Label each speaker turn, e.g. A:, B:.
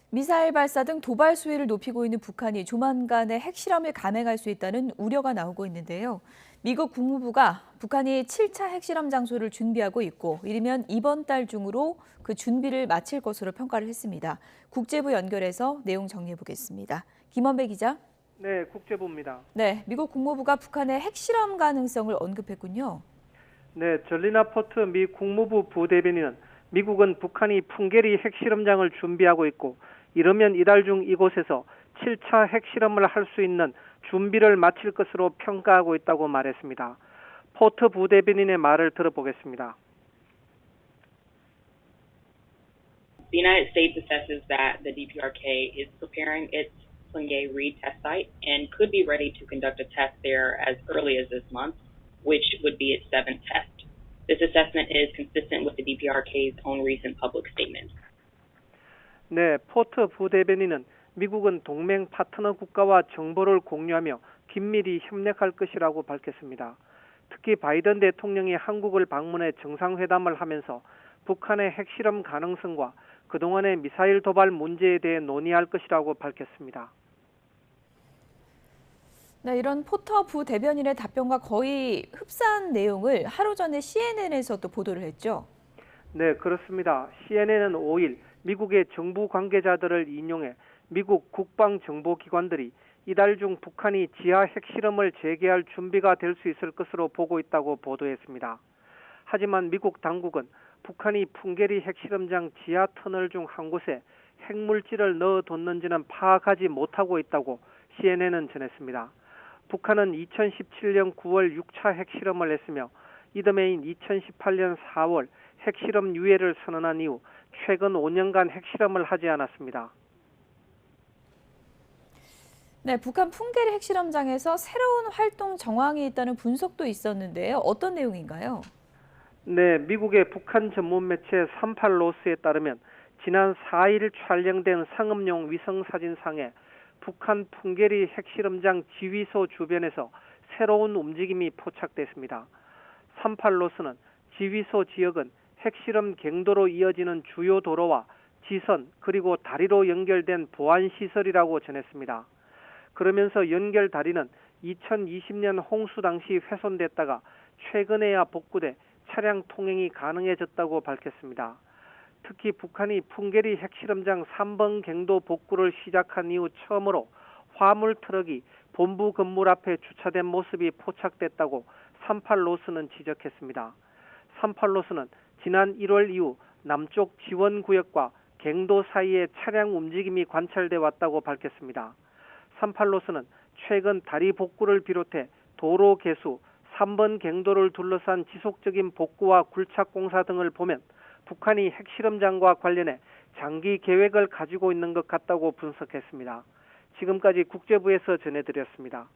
A: 미사일 발사 등 도발 수위를 높이고 있는 북한이 조만간에 핵실험을 감행할 수 있다는 우려가 나오고 있는데요. 미국 국무부가 북한이 7차 핵실험 장소를 준비하고 있고 이르면 이번 달 중으로 그 준비를 마칠 것으로 평가를 했습니다. 국제부 연결해서 내용 정리해 보겠습니다. 김원배 기자.
B: 네, 국제부입니다.
A: 네, 미국 국무부가 북한의 핵실험 가능성을 언급했군요.
B: 네, 절리나 포트 미 국무부 부대변인은 미국은 북한이 풍계리 핵실험장을 준비하고 있고 이러면 이달 중 이곳에서 7차 핵실험을 할 수 있는 준비를 마칠 것으로 평가하고 있다고 말했습니다. 포트 부대변인의 말을 들어보겠습니다.
C: The United States assesses that the DPRK is preparing its Punggye Reed test site and could be ready to conduct a test there as early as this month, which would be its seventh test. This assessment is consistent with the DPRK's own recent public statement.
B: 네, 포트 부대변인은 미국은 동맹 파트너 국가와 정보를 공유하며 긴밀히 협력할 것이라고 밝혔습니다. 특히 바이든 대통령이 한국을 방문해 정상회담을 하면서 북한의 핵실험 가능성과 그동안의 미사일 도발 문제에 대해 논의할 것이라고 밝혔습니다.
A: 네, 이런 포터 부대변인의 답변과 거의 흡사한 내용을 하루 전에 CNN에서도 보도를 했죠.
B: 네, 그렇습니다. CNN은 5일 미국의 정부 관계자들을 인용해 미국 국방정보기관들이 이달 중 북한이 지하 핵실험을 재개할 준비가 될 수 있을 것으로 보고 있다고 보도했습니다. 하지만 미국 당국은 북한이 풍계리 핵실험장 지하 터널 중 한 곳에 핵물질을 넣어뒀는지는 파악하지 못하고 있다고 CNN은 전했습니다. 북한은 2017년 9월 6차 핵실험을 했으며 이듬해인 2018년 4월 핵실험 유예를 선언한 이후 최근 5년간 핵실험을 하지 않았습니다.
A: 네, 북한 풍계리 핵실험장에서 새로운 활동 정황이 있다는 분석도 있었는데요. 어떤 내용인가요?
B: 네, 미국의 북한 전문 매체 38로스에 따르면 지난 4일 촬영된 상업용 위성사진상에 북한 풍계리 핵실험장 지휘소 주변에서 새로운 움직임이 포착됐습니다. 38로스는 지휘소 지역은 핵실험 경로로 이어지는 주요 도로와 지선 그리고 다리로 연결된 보안시설이라고 전했습니다. 그러면서 연결 다리는 2020년 홍수 당시 훼손됐다가 최근에야 복구돼 차량 통행이 가능해졌다고 밝혔습니다. 특히 북한이 풍계리 핵실험장 3번 경도 복구를 시작한 이후 처음으로 화물 트럭이 본부 건물 앞에 주차된 모습이 포착됐다고 38로스는 지적했습니다. 38로스는 지난 1월 이후 남쪽 지원구역과 갱도 사이에 차량 움직임이 관찰돼 왔다고 밝혔습니다. 38로스는 최근 다리 복구를 비롯해 도로 개수, 3번 갱도를 둘러싼 지속적인 복구와 굴착 공사 등을 보면 북한이 핵실험장과 관련해 장기 계획을 가지고 있는 것 같다고 분석했습니다. 지금까지 국제부에서 전해드렸습니다.